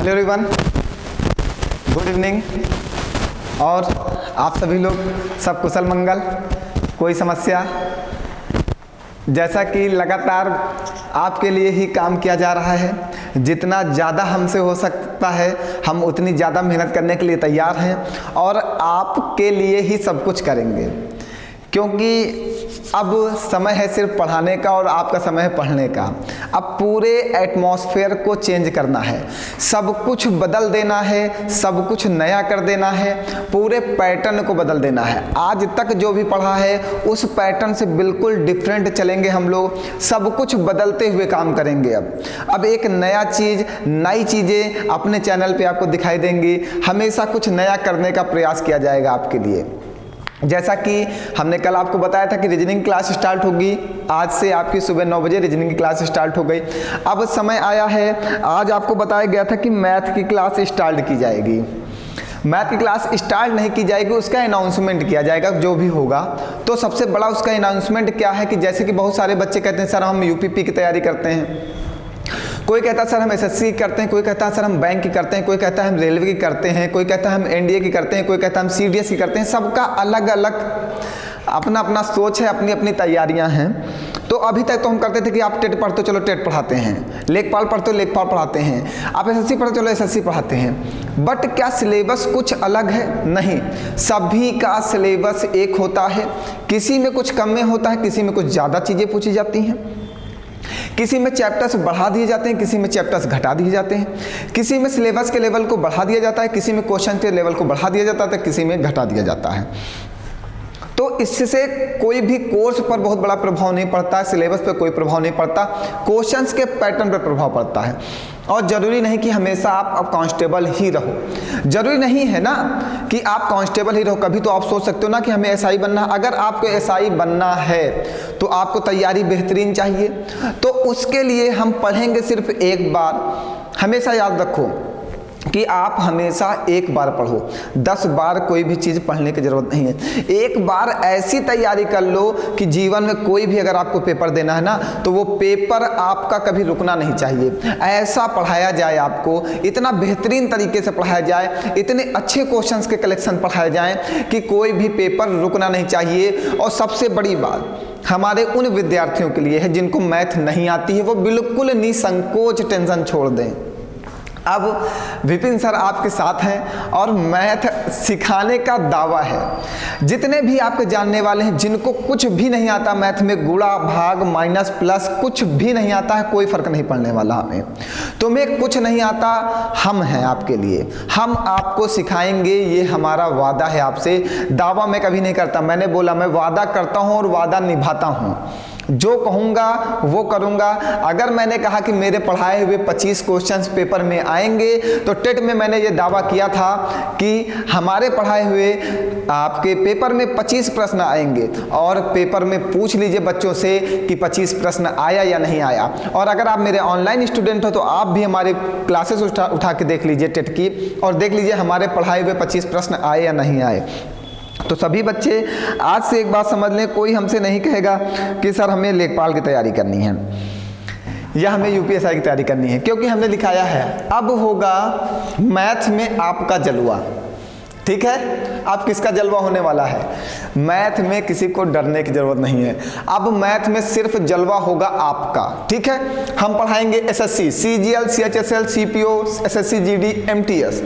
Hello everyone, good evening. और आप सभी लोग सब कुशल मंगल, कोई समस्या? जैसा कि लगातार आपके लिए ही काम किया जा रहा है, जितना ज़्यादा हमसे हो सकता है हम उतनी ज़्यादा मेहनत करने के लिए तैयार हैं और आपके लिए ही सब कुछ करेंगे, क्योंकि अब समय है सिर्फ पढ़ाने का और आपका समय है पढ़ने का। अब पूरे एटमॉस्फेयर को चेंज करना है, सब कुछ बदल देना है, सब कुछ नया कर देना है, पूरे पैटर्न को बदल देना है। आज तक जो भी पढ़ा है उस पैटर्न से बिल्कुल डिफरेंट चलेंगे हम लोग, सब कुछ बदलते हुए काम करेंगे। अब एक नया चीज़, नई चीज़ें अपने चैनल पे आपको दिखाई देंगी। हमेशा कुछ नया करने का प्रयास किया जाएगा आपके लिए। जैसा कि हमने कल आपको बताया था कि रीजनिंग क्लास स्टार्ट होगी, आज से आपकी सुबह 9 बजे रीजनिंग की क्लास स्टार्ट हो गई। अब समय आया है, आज आपको बताया गया था कि मैथ की क्लास स्टार्ट की जाएगी। मैथ की क्लास स्टार्ट नहीं की जाएगी, उसका अनाउंसमेंट किया जाएगा जो भी होगा। तो सबसे बड़ा उसका अनाउंसमेंट क्या है कि जैसे कि बहुत सारे बच्चे कहते हैं सर हम यूपीपी की तैयारी करते हैं, कोई कहता है सर हम एसएससी करते हैं, कोई कहता है सर हम बैंक की करते हैं, कोई कहता है हम रेलवे की करते हैं, कोई कहता है हम एनडीए की करते हैं, कोई कहता है हम सीडीएस की करते हैं। सबका अलग अलग अपना अपना सोच है, अपनी अपनी तैयारियां हैं। तो अभी तक तो हम करते थे कि आप टेट पढ़ते हो चलो टेट पढ़ाते हैं, लेखपाल पढ़ते हो लेखपाल पढ़ाते हैं, आप एसएससी पढ़ते हो चलो एसएससी पढ़ाते हैं। बट क्या सिलेबस कुछ अलग है? नहीं, सभी का सिलेबस एक होता है। किसी में कुछ कम में होता है, किसी में कुछ ज़्यादा चीज़ें पूछी जाती हैं, किसी में चैप्टर्स बढ़ा दिए जाते हैं, किसी में चैप्टर्स घटा दिए जाते हैं, किसी में सिलेबस के लेवल को बढ़ा दिया जाता है, किसी में क्वेश्चन के लेवल को बढ़ा दिया जाता है, किसी में घटा दिया जाता है। तो इससे कोई भी कोर्स पर बहुत बड़ा प्रभाव नहीं पड़ता है, सिलेबस पर कोई प्रभाव नहीं पड़ता, क्वेश्चंस के पैटर्न पर प्रभाव पड़ता है। और ज़रूरी नहीं कि हमेशा आप कांस्टेबल ही रहो, ज़रूरी नहीं है ना कि आप कांस्टेबल ही रहो। कभी तो आप सोच सकते हो ना कि हमें एसआई बनना है। अगर आपको एसआई बनना है तो आपको तैयारी बेहतरीन चाहिए, तो उसके लिए हम पढ़ेंगे सिर्फ एक बार। हमेशा याद रखो कि आप हमेशा एक बार पढ़ो, 10 बार कोई भी चीज़ पढ़ने की ज़रूरत नहीं है। एक बार ऐसी तैयारी कर लो कि जीवन में कोई भी अगर आपको पेपर देना है ना तो वो पेपर आपका कभी रुकना नहीं चाहिए। ऐसा पढ़ाया जाए, आपको इतना बेहतरीन तरीके से पढ़ाया जाए, इतने अच्छे क्वेश्चंस के कलेक्शन पढ़ाए जाएँ कि कोई भी पेपर रुकना नहीं चाहिए। और सबसे बड़ी बात हमारे उन विद्यार्थियों के लिए है जिनको मैथ नहीं आती है, वो बिल्कुल निसंकोच टेंशन छोड़ दें। अब विपिन सर आपके साथ हैं और मैथ सिखाने का दावा है। जितने भी आपके जानने वाले हैं जिनको कुछ भी नहीं आता मैथ में, गुणा भाग माइनस प्लस कुछ भी नहीं आता है, कोई फर्क नहीं पड़ने वाला हमें। तुम्हें कुछ नहीं आता, हम हैं आपके लिए, हम आपको सिखाएंगे, ये हमारा वादा है आपसे। दावा मैं कभी नहीं करता, मैंने बोला मैं वादा करता हूँ और वादा निभाता हूँ। जो कहूँगा वो करूँगा। अगर मैंने कहा कि मेरे पढ़ाए हुए 25 क्वेश्चंस पेपर में आएंगे तो टेट में मैंने ये दावा किया था कि हमारे पढ़ाए हुए आपके पेपर में 25 प्रश्न आएंगे। और पेपर में पूछ लीजिए बच्चों से कि 25 प्रश्न आया या नहीं आया। और अगर आप मेरे ऑनलाइन स्टूडेंट हो तो आप भी हमारे क्लासेस उठा के देख लीजिए टेट की, और देख लीजिए हमारे पढ़ाए हुए 25 प्रश्न आए या नहीं आए। तो सभी बच्चे आज से एक बात समझ लें, कोई हमसे नहीं कहेगा कि सर हमें लेखपाल की तैयारी करनी है या हमें यूपीएसआई की तैयारी करनी है, क्योंकि हमने दिखाया है अब होगा मैथ में आपका जलवा। ठीक है, अब किसका जलवा होने वाला है? मैथ में किसी को डरने की जरूरत नहीं है, अब मैथ में सिर्फ जलवा होगा आपका। ठीक है, हम पढ़ाएंगे SSC, CGL, CHSL, CPO, SSC GD, MTS,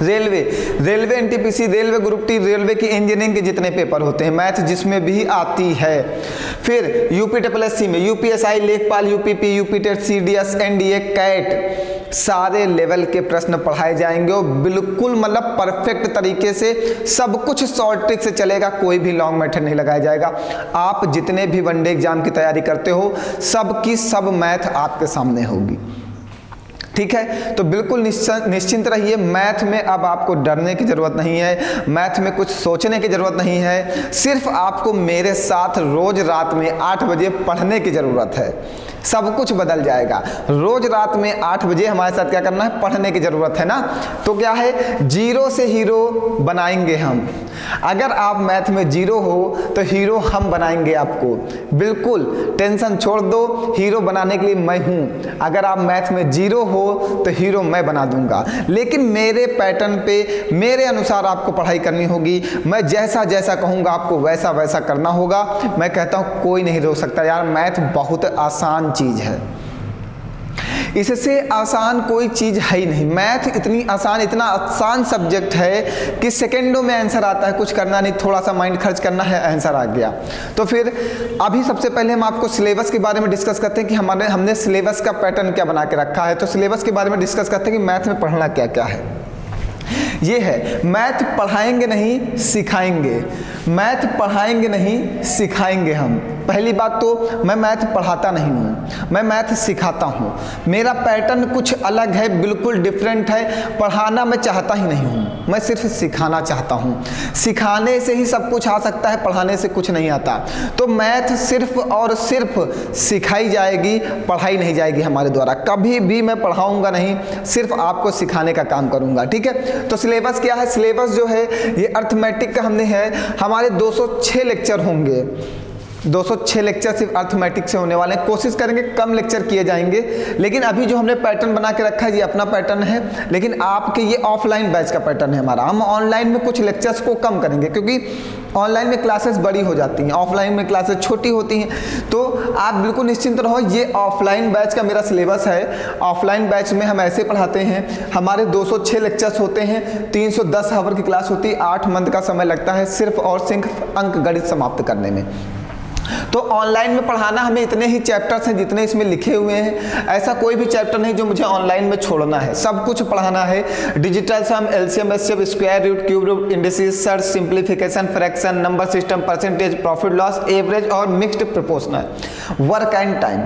railway, railway NTPC, railway group T, railway की इंजीनियरिंग के जितने पेपर होते हैं मैथ जिसमें भी आती है। फिर यूपी ट्रिपल में UPSI, Lekhpal, UPP, UP TET, CDS, NDA, CAT, सारे लेवल के प्रश्न पढ़ाए जाएंगे और बिल्कुल मतलब परफेक्ट तरीके से सब कुछ शॉर्ट ट्रिक से चलेगा, कोई भी लॉन्ग मेथड नहीं लगाया जाएगा। आप जितने भी वनडे एग्जाम की तैयारी करते हो सब की सब मैथ आपके सामने होगी। ठीक है, तो बिल्कुल निश्चिंत रहिए, मैथ में अब आपको डरने की ज़रूरत नहीं है, मैथ में कुछ सोचने की ज़रूरत नहीं है, सिर्फ आपको मेरे साथ रोज़ रात में 8 बजे पढ़ने की ज़रूरत है। सब कुछ बदल जाएगा। रोज रात में 8 बजे हमारे साथ क्या करना है, पढ़ने की ज़रूरत है ना। तो क्या है, जीरो से हीरो बनाएंगे हम। अगर आप मैथ में जीरो हो तो हीरो हम बनाएंगे आपको। बिल्कुल टेंशन छोड़ दो, हीरो बनाने के लिए मैं हूँ। अगर आप मैथ में जीरो हो तो हीरो मैं बना दूंगा, लेकिन मेरे पैटर्न पे, मेरे अनुसार आपको पढ़ाई करनी होगी। मैं जैसा जैसा कहूँगा आपको वैसा वैसा करना होगा। मैं कहता हूँ कोई नहीं रोक सकता। यार मैथ बहुत आसान चीज़ है, इससे आसान कोई चीज़ है ही नहीं। मैथ इतना आसान सब्जेक्ट है कि सेकंडों में आंसर आता है। कुछ करना नहीं, थोड़ा सा माइंड खर्च करना है, आंसर आ गया। तो फिर अभी सबसे पहले हम आपको सिलेबस के बारे में डिस्कस करते हैं कि हमने सिलेबस का पैटर्न क्या बना के रखा है। तो सिलेबस के बारे में डिस्कस करते हैं कि मैथ में पढ़ना क्या क्या है। ये है, मैथ पढ़ाएंगे नहीं सिखाएंगे। मैथ पढ़ाएंगे नहीं सिखाएंगे हम। पहली बात तो मैं मैथ पढ़ाता नहीं हूँ, मैं मैथ सिखाता हूँ। मेरा पैटर्न कुछ अलग है, बिल्कुल डिफरेंट है। पढ़ाना मैं चाहता ही नहीं हूँ, मैं सिर्फ सिखाना चाहता हूँ। सिखाने से ही सब कुछ आ सकता है, पढ़ाने से कुछ नहीं आता। तो मैथ सिर्फ और सिर्फ सिखाई जाएगी, पढ़ाई नहीं जाएगी हमारे द्वारा। कभी भी मैं पढ़ाऊँगा नहीं, सिर्फ आपको सिखाने का काम करूँगा, ठीक है। तो सिलेबस क्या है, सिलेबस जो है ये अर्थमेटिक का हमने है। हमारे 206 लेक्चर होंगे, 206 लेक्चर सिर्फ अर्थमेटिक से होने वाले हैं। कोशिश करेंगे कम लेक्चर किए जाएंगे, लेकिन अभी जो हमने पैटर्न बना के रखा है ये अपना पैटर्न है। लेकिन आपके ये ऑफलाइन बैच का पैटर्न है हमारा। हम ऑनलाइन में कुछ लेक्चर्स को कम करेंगे, क्योंकि ऑनलाइन में क्लासेस बड़ी हो जाती हैं, ऑफलाइन में क्लासेस छोटी होती हैं। तो आप बिल्कुल निश्चिंत रहो, ये ऑफलाइन बैच का मेरा सिलेबस है। ऑफलाइन बैच में हम ऐसे पढ़ाते हैं, हमारे 206 लेक्चर्स होते हैं, 310 आवर की क्लास होती है, 8 मंथ का समय लगता है सिर्फ और सिर्फ अंक गणित समाप्त करने में। तो ऑनलाइन में पढ़ाना हमें इतने ही चैप्टर्स हैं जितने इसमें लिखे हुए हैं। ऐसा कोई भी चैप्टर नहीं जो मुझे ऑनलाइन में छोड़ना है, सब कुछ पढ़ाना है। Digital sum, LCM, HCF, square root, cube root, indices, search, simplification, fraction, number system, percentage, profit loss, average और mixed proportional, work and time,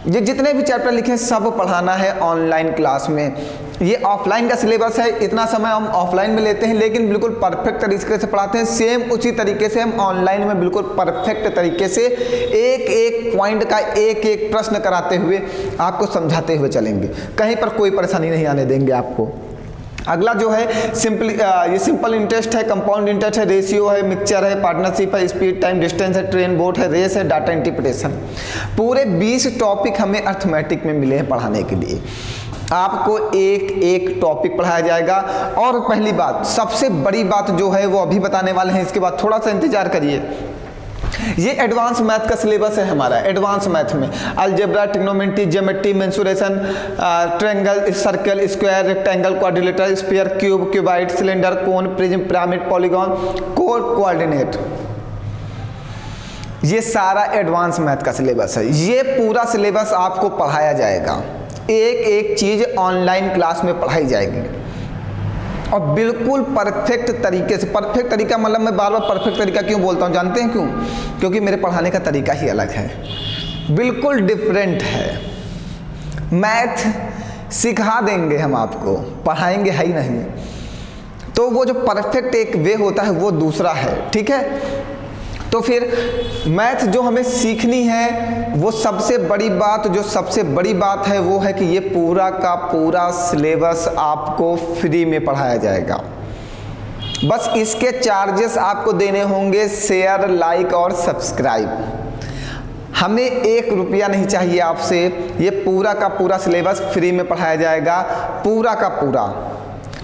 ये जितने भी चैप्टर लिखे हैं सब पढ़ाना है ऑनलाइन क्लास में। ये ऑफलाइन का सिलेबस है, इतना समय हम ऑफलाइन में लेते हैं, लेकिन बिल्कुल परफेक्ट तरीके से पढ़ाते हैं। सेम उसी तरीके से हम ऑनलाइन में बिल्कुल परफेक्ट तरीके से एक एक पॉइंट का एक एक प्रश्न कराते हुए आपको समझाते हुए चलेंगे। कहीं पर कोई परेशानी नहीं आने देंगे आपको। अगला जो है ये सिंपल इंटरेस्ट है, कंपाउंड इंटरेस्ट है, रेशियो है, मिक्सचर है, पार्टनरशिप है, स्पीड, टाइम, डिस्टेंस है, ट्रेन, बोट है, रेस है, डाटा इंटरप्रिटेशन। पूरे 20 टॉपिक हमें अर्थमेटिक में मिले हैं पढ़ाने के लिए। आपको एक एक टॉपिक पढ़ाया जाएगा। और पहली बात, सबसे बड़ी बात जो है वो अभी बताने वाले हैं, इसके बाद थोड़ा सा इंतजार करिए। ये एडवांस मैथ का सिलेबस है हमारा। एडवांस मैथ में algebra, trigonometry, geometry, mensuration, triangle, circle, square, rectangle, quadrilateral, sphere, cube, cuboid, cylinder, cone, prism, pyramid, polygon, coordinate, ये सारा एडवांस मैथ का सिलेबस है। ये पूरा सिलेबस आपको पढ़ाया जाएगा, एक एक चीज ऑनलाइन क्लास में पढ़ाई जाएगी और बिल्कुल परफेक्ट तरीके से। परफेक्ट तरीका मतलब मैं बार बार परफेक्ट तरीका क्यों बोलता हूँ जानते हैं क्यों? क्योंकि मेरे पढ़ाने का तरीका ही अलग है, बिल्कुल डिफरेंट है। मैथ सिखा देंगे हम आपको, पढ़ाएंगे है ही नहीं। तो वो जो परफेक्ट एक वे होता है वो दूसरा है, ठीक है। तो फिर मैथ जो हमें सीखनी है, वो सबसे बड़ी बात है वो है कि ये पूरा का पूरा सिलेबस आपको फ्री में पढ़ाया जाएगा। बस इसके चार्जेस आपको देने होंगे शेयर, लाइक और सब्सक्राइब। हमें 1 रुपया नहीं चाहिए आपसे। ये पूरा का पूरा सिलेबस फ्री में पढ़ाया जाएगा, पूरा का पूरा,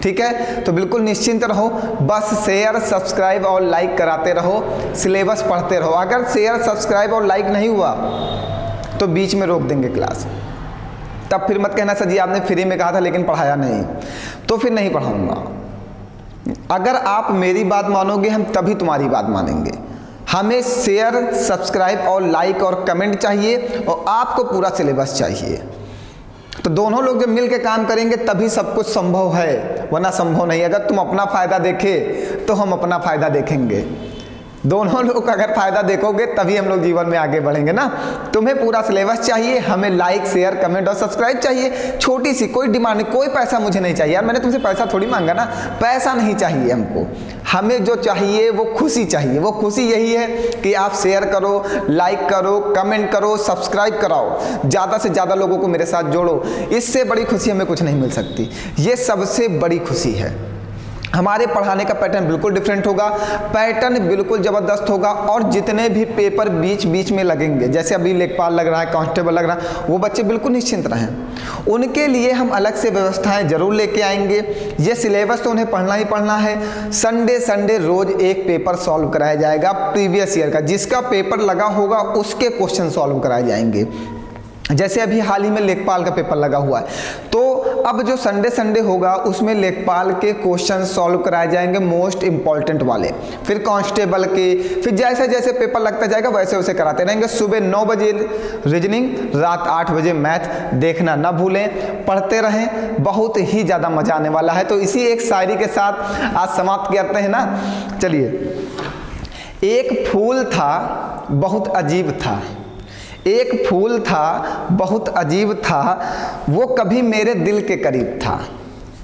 ठीक है। तो बिल्कुल निश्चिंत रहो, बस शेयर, सब्सक्राइब और लाइक कराते रहो, सिलेबस पढ़ते रहो। अगर शेयर, सब्सक्राइब और लाइक नहीं हुआ तो बीच में रोक देंगे क्लास। तब फिर मत कहना सर जी आपने फ्री में कहा था लेकिन पढ़ाया नहीं, तो फिर नहीं पढ़ाऊंगा। अगर आप मेरी बात मानोगे हम तभी तुम्हारी बात मानेंगे। हमें शेयर, सब्सक्राइब और लाइक और कमेंट चाहिए और आपको पूरा सिलेबस चाहिए। तो दोनों लोग जब मिल के काम करेंगे तभी सब कुछ संभव है, वरना संभव नहीं। अगर तुम अपना फ़ायदा देखे तो हम अपना फ़ायदा देखेंगे। दोनों लोग अगर फ़ायदा देखोगे तभी हम लोग जीवन में आगे बढ़ेंगे ना। तुम्हें पूरा सिलेबस चाहिए, हमें लाइक शेयर कमेंट और सब्सक्राइब चाहिए। छोटी सी कोई डिमांड नहीं, कोई पैसा मुझे नहीं चाहिए यार, मैंने तुमसे पैसा थोड़ी मांगा ना, पैसा नहीं चाहिए हमको। हमें जो चाहिए वो खुशी चाहिए। वो खुशी यही है कि आप शेयर करो, लाइक करो, कमेंट करो, सब्सक्राइब कराओ, ज़्यादा से ज़्यादा लोगों को मेरे साथ जोड़ो। इससे बड़ी खुशी हमें कुछ नहीं मिल सकती। ये सबसे बड़ी खुशी है। हमारे पढ़ाने का पैटर्न बिल्कुल डिफरेंट होगा, पैटर्न बिल्कुल ज़बरदस्त होगा। और जितने भी पेपर बीच बीच में लगेंगे, जैसे अभी लेखपाल लग रहा है, कांस्टेबल लग रहा है, वो बच्चे बिल्कुल निश्चिंत रहें। उनके लिए हम अलग से व्यवस्थाएं जरूर लेके आएंगे। ये सिलेबस तो उन्हें पढ़ना ही पढ़ना है। संडे संडे रोज एक पेपर सॉल्व कराया जाएगा प्रीवियस ईयर का। जिसका पेपर लगा होगा उसके क्वेश्चन सॉल्व कराए जाएंगे। जैसे अभी हाल ही में लेखपाल का पेपर लगा हुआ है, तो अब जो संडे संडे होगा उसमें लेखपाल के क्वेश्चन सॉल्व कराए जाएंगे, मोस्ट इंपॉर्टेंट वाले। फिर कांस्टेबल के, फिर जैसे जैसे पेपर लगता जाएगा वैसे वैसे कराते रहेंगे। सुबह 9 बजे रीजनिंग, रात 8 बजे मैथ। देखना ना भूलें, पढ़ते रहें, बहुत ही ज़्यादा मजा आने वाला है। तो इसी एक शायरी के साथ आज समाप्त करते हैं ना। चलिए। एक फूल था बहुत अजीब था, एक फूल था बहुत अजीब था, वो कभी मेरे दिल के करीब था।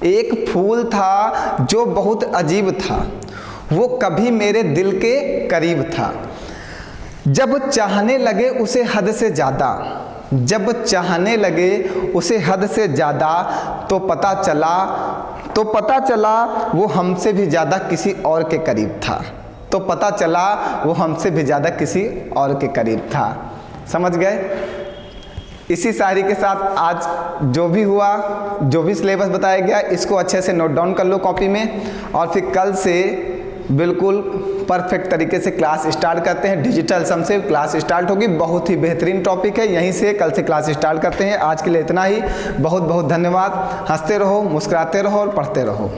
एक फूल था जो बहुत अजीब था, वो कभी मेरे दिल के करीब था। जब चाहने लगे उसे हद से ज़्यादा, जब चाहने लगे उसे हद से ज़्यादा, तो पता चला वो हमसे भी ज़्यादा किसी और के करीब था। तो पता चला वो हमसे भी ज़्यादा किसी और के करीब था। समझ गए? इसी शायरी के साथ आज जो भी हुआ, जो भी सिलेबस बताया गया, इसको अच्छे से नोट डाउन कर लो कॉपी में। और फिर कल से बिल्कुल परफेक्ट तरीके से क्लास स्टार्ट करते हैं। डिजिटल सम से क्लास स्टार्ट होगी। बहुत ही बेहतरीन टॉपिक है, यहीं से कल से क्लास स्टार्ट करते हैं। आज के लिए इतना ही। बहुत बहुत धन्यवाद। हंसते रहो, मुस्कुराते रहो और पढ़ते रहो।